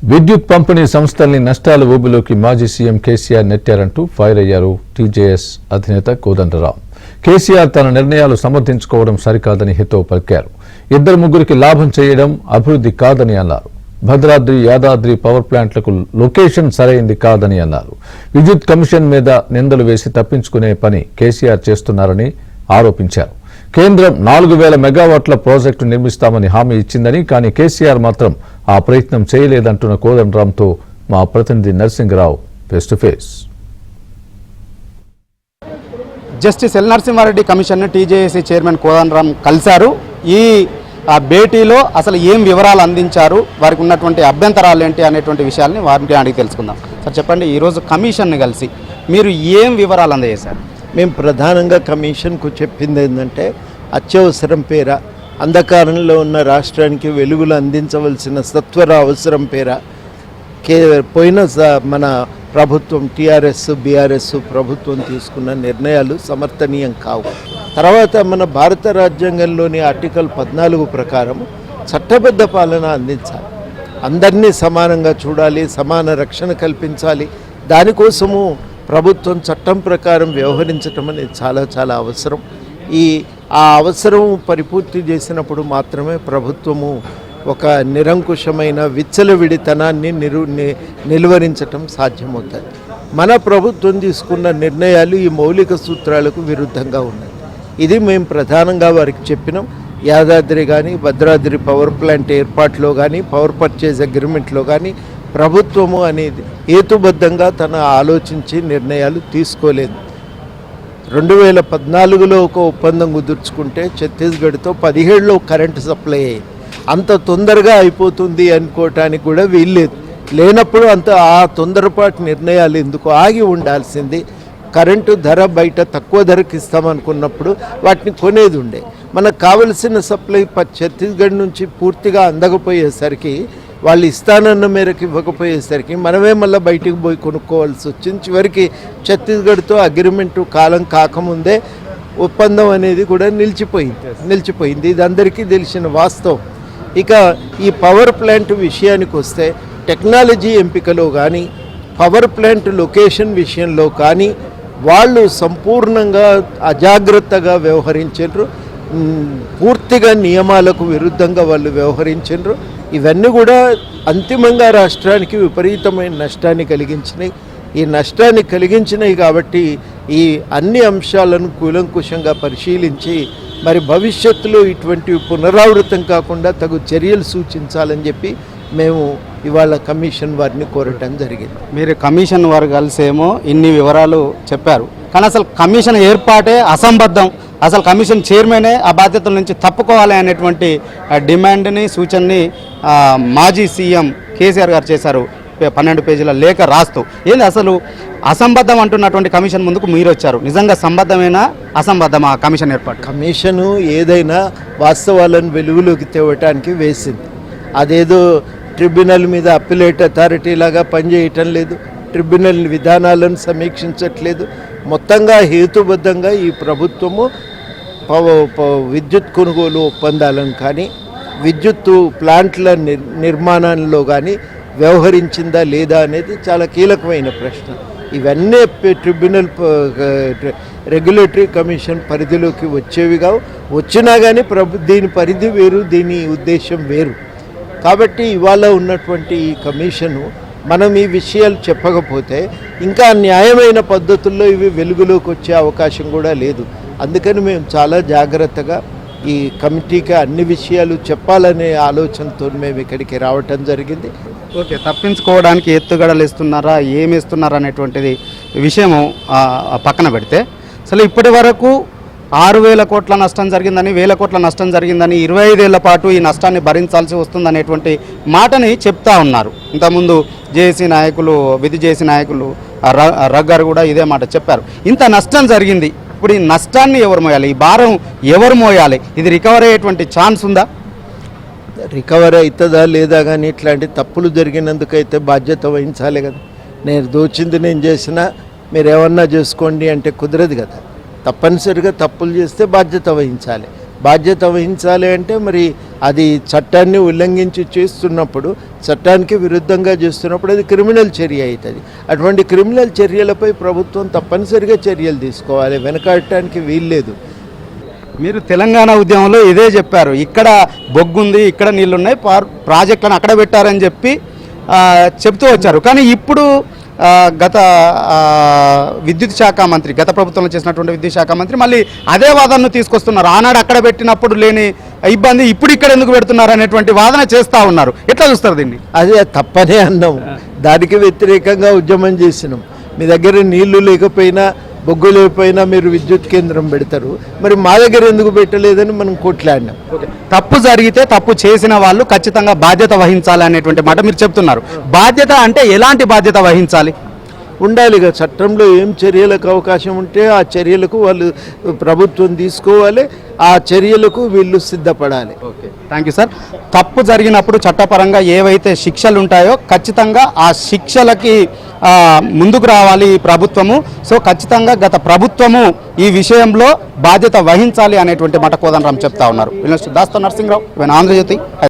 విద్యుత్ పంపిణీ సంస్థల్ని నష్టాల ఊబిలోకి మాజీ సీఎం కేసీఆర్ నెట్టారంటూ ఫైర్ అయ్యారు టీజేఎస్ అధినేత కోదండరాం. కేసీఆర్ తన నిర్ణయాలు సమర్థించుకోవడం సరికాదని హితవు పలికారు. ఇద్దరు ముగ్గురికి లాభం చేయడం అభివృద్ధి కాదని అన్నారు. భద్రాద్రి యాదాద్రి పవర్ ప్లాంట్లకు లొకేషన్ సరైంది కాదని అన్నారు. విద్యుత్ కమిషన్ మీద నిందలు వేసి తప్పించుకునే పని కేసీఆర్ చేస్తున్నారని ఆరోపించారు. కేంద్రం 4000 మెగావాట్ల ప్రాజెక్టు నిర్మిస్తామని హామీ ఇచ్చిందని, కానీ కేసీఆర్ మాత్రం ఆ ప్రయత్నం చేయలేదంటున్న కోదండరాంతో మా ప్రతినిధి Narasingarao face to face. Justice L Narasimhareddy commission TJAC chairman Kodandaram కలిశారు. ఈ భేటీలో అసలు ఏం వివరాలు అందించారు, వారికి ఉన్నటువంటి అభ్యంతరాలు ఏంటి అనేటువంటి విషయాల్ని వారిని అడిగి తెలుసుకుందాం. సార్ చెప్పండి, ఈరోజు కమిషన్ని కలిసి మీరు ఏం వివరాలు అందజేశారు? మేము ప్రధానంగా కమిషన్కు చెప్పింది ఏంటంటే, అత్యవసరం పేర అంధకారంలో ఉన్న రాష్ట్రానికి వెలుగులు అందించవలసిన సత్వర అవసరం పేర పోయిన మన ప్రభుత్వం టీఆర్ఎస్ బీఆర్ఎస్ ప్రభుత్వం తీసుకున్న నిర్ణయాలు సమర్థనీయం కావు. తర్వాత మన భారత రాజ్యాంగంలోని ఆర్టికల్ 14 ప్రకారం చట్టబద్ధ పాలన అందించాలి, అందరినీ సమానంగా చూడాలి, సమాన రక్షణ కల్పించాలి. దానికోసము ప్రభుత్వం చట్టం ప్రకారం వ్యవహరించటం అనేది చాలా చాలా అవసరం. ఆ అవసరం పరిపూర్తి చేసినప్పుడు మాత్రమే ప్రభుత్వము ఒక నిరంకుశమైన విచ్చలవిడితనాన్ని నిలువరించటం సాధ్యమవుతుంది. మన ప్రభుత్వం తీసుకున్న నిర్ణయాలు ఈ మౌలిక సూత్రాలకు విరుద్ధంగా ఉన్నాయి. ఇది మేము ప్రధానంగా వారికి చెప్పినాం. యాదాద్రి కానీ భద్రాద్రి పవర్ ప్లాంట్ ఏర్పాటులో కానీ పవర్ పర్చేజ్ అగ్రిమెంట్లో కానీ ప్రభుత్వము అనేది హేతుబద్ధంగా తన ఆలోచించి నిర్ణయాలు తీసుకోలేదు. 2014లో ఒక ఒప్పందం కుదుర్చుకుంటే ఛత్తీస్గఢ్తో 17లో కరెంటు సప్లై అయ్యింది. అంత తొందరగా అయిపోతుంది అనుకోవటానికి కూడా వీల్లేదు. లేనప్పుడు ఆ తొందరపాటు నిర్ణయాలు ఎందుకు, ఆగి ఉండాల్సింది. కరెంటు ధర బయట తక్కువ ధరకు ఇస్తామనుకున్నప్పుడు వాటిని కొనేది ఉండే. మనకు కావలసిన సప్లై ఛత్తీస్గఢ్ నుంచి పూర్తిగా అందకపోయేసరికి, వాళ్ళు ఇస్తానన్న మేరకు ఇవ్వకపోయేసరికి మనమే మళ్ళీ బయటికి పోయి కొనుక్కోవాల్సి వచ్చింది. చివరికి ఛత్తీస్గఢ్తో అగ్రిమెంటు కాలం కాకముందే ఒప్పందం అనేది కూడా నిలిచిపోయింది. ఇది అందరికీ తెలిసిన వాస్తవం. ఇక ఈ పవర్ ప్లాంట్ విషయానికి వస్తే, టెక్నాలజీ ఎంపికలో కానీ పవర్ ప్లాంట్ లొకేషన్ విషయంలో కానీ వాళ్ళు సంపూర్ణంగా అజాగ్రత్తగా వ్యవహరించారు. పూర్తిగా నియమాలకు విరుద్ధంగా వాళ్ళు వ్యవహరించారు. ఇవన్నీ కూడా అంతిమంగా రాష్ట్రానికి విపరీతమైన నష్టాన్ని కలిగించినాయి. ఈ నష్టాన్ని కలిగించినాయి కాబట్టి ఈ అన్ని అంశాలను కూలంకుషంగా పరిశీలించి మరి భవిష్యత్తులో ఇటువంటివి పునరావృతం కాకుండా తగు చర్యలు సూచించాలని చెప్పి మేము ఇవాళ కమిషన్ వారిని కోరటం జరిగింది. మీరు కమిషన్ వారు కలిసేమో ఇన్ని వివరాలు చెప్పారు, కానీ అసలు కమిషన్ ఏర్పాటే అసంబద్ధం, అసలు కమిషన్ చైర్మనే ఆ బాధ్యతల నుంచి తప్పుకోవాలి అనేటువంటి డిమాండ్ని సూచనని మాజీ సీఎం కేసీఆర్ గారు చేశారు. 12 పేజీల లేఖ రాస్తూ ఏంది అసలు అసంబద్ధం అంటున్నటువంటి కమిషన్ ముందుకు మీరు వచ్చారు. నిజంగా సంబద్ధమేనా అసంబద్ధమా కమిషన్ ఏర్పాటు? కమిషను ఏదైనా వాస్తవాలను వెలుగులోకి తేవటానికి వేసింది. అదేదో ట్రిబ్యునల్ మీద అప్పిలేట్ అథారిటీ లాగా పనిచేయటం లేదు, ట్రిబ్యునల్ విధానాలను సమీక్షించట్లేదు. మొత్తంగా హేతుబద్ధంగా ఈ ప్రభుత్వము విద్యుత్ కొనుగోలు ఒప్పందాలను కానీ విద్యుత్తు ప్లాంట్ల నిర్మాణంలో కానీ వ్యవహరించిందా లేదా అనేది చాలా కీలకమైన ప్రశ్న. ఇవన్నీ ట్రిబ్యునల్ రెగ్యులేటరీ కమిషన్ పరిధిలోకి వచ్చేవిగా వచ్చినా కానీ దీని పరిధి వేరు, దీని ఉద్దేశం వేరు. కాబట్టి ఇవాళ ఉన్నటువంటి ఈ కమిషను మనం ఈ విషయాలు చెప్పకపోతే ఇంకా న్యాయమైన పద్ధతుల్లో ఇవి వెలుగులోకి వచ్చే అవకాశం కూడా లేదు. అందుకని మేము చాలా జాగ్రత్తగా ఈ కమిటీకి అన్ని విషయాలు చెప్పాలనే ఆలోచనతో మేము ఇక్కడికి రావటం జరిగింది. ఓకే, తప్పించుకోవడానికి ఎత్తుగడలు ఇస్తున్నారా, ఏమి ఇస్తున్నారా అనేటువంటిది విషయము పక్కన పెడితే, అసలు ఇప్పటి వరకు 6000 కోట్ల నష్టం జరిగిందని, 1000 కోట్ల నష్టం జరిగిందని, 25 ఏళ్ల పాటు ఈ నష్టాన్ని భరించాల్సి వస్తుందనేటువంటి మాటని చెప్తా ఉన్నారు. ఇంతకుముందు జేఏసీ నాయకులు, విధి జేఏసీ నాయకులు రగ్గారు కూడా ఇదే మాట చెప్పారు. ఇంత నష్టం జరిగింది, ఇప్పుడు ఈ నష్టాన్ని ఎవరు మోయాలి, ఈ భారం ఎవరు మోయాలి? ఇది రికవర్ అయ్యేటువంటి ఛాన్స్ ఉందా? రికవర్ అవుతుందా లేదా కానీ ఇట్లాంటి తప్పులు జరిగినందుకైతే బాధ్యత వహించాలి కదా. నేను దోచింది నేను చేసినా మీరు ఏమన్నా చేసుకోండి అంటే కుదరదు కదా. తప్పనిసరిగా తప్పులు చేస్తే బాధ్యత వహించాలి. బాధ్యత వహించాలి అంటే మరి అది చట్టాన్ని ఉల్లంఘించి చేస్తున్నప్పుడు, చట్టానికి విరుద్ధంగా చేస్తున్నప్పుడు అది క్రిమినల్ చర్య అవుతుంది. అటువంటి క్రిమినల్ చర్యలపై ప్రభుత్వం తప్పనిసరిగా చర్యలు తీసుకోవాలి, వెనకాడటానికి వీల్లేదు. మీరు తెలంగాణ ఉద్యమంలో ఇదే చెప్పారు, ఇక్కడ బొగ్గుంది, ఇక్కడ నీళ్లున్నాయి, ప్రాజెక్టులను అక్కడ పెట్టారని చెప్పి చెప్తూ వచ్చారు. కానీ ఇప్పుడు గత విద్యుత్ శాఖ మంత్రి, గత ప్రభుత్వంలో చేసినటువంటి విద్యుత్ శాఖ మంత్రి మళ్ళీ అదే వాదనను తీసుకొస్తున్నారు. ఆనాడు అక్కడ పెట్టినప్పుడు లేని ఇబ్బంది ఇప్పుడు ఇక్కడ ఎందుకు పెడుతున్నారు అనేటువంటి వాదన చేస్తూ ఉన్నారు. ఎట్లా చూస్తారు దీన్ని? అదే తప్పనే అన్నాం, దానికి వ్యతిరేకంగా ఉద్యమం చేసినాం. మీ దగ్గర నీళ్లు లేకపోయినా, బొగ్గు లేకపోయినా మీరు విద్యుత్ కేంద్రం పెడతారు, మరి మా దగ్గర ఎందుకు పెట్టలేదని మనం కొట్లాడినాం. తప్పు జరిగితే తప్పు చేసిన వాళ్ళు ఖచ్చితంగా బాధ్యత వహించాలి అనేటువంటి మాట మీరు చెప్తున్నారు. బాధ్యత అంటే ఎలాంటి బాధ్యత వహించాలి? ఉండాలిగా, చట్టంలో ఏం చర్యలకు అవకాశం ఉంటే ఆ చర్యలకు వాళ్ళు ప్రభుత్వం తీసుకోవాలి, ఆ చర్యలకు వీళ్ళు సిద్ధపడాలి. Okay, thank you sir. తప్పు జరిగినప్పుడు చట్టపరంగా ఏవైతే శిక్షలు ఉంటాయో ఖచ్చితంగా ఆ శిక్షలకి ముందుకు రావాలి ఈ ప్రభుత్వము. సో ఖచ్చితంగా గత ప్రభుత్వము ఈ విషయంలో బాధ్యత వహించాలి అనేటువంటి మాట కోదండరాం చెప్తా ఉన్నారు. దాస్తో నరసింహరావు, ఆంధ్రజ్యోతి.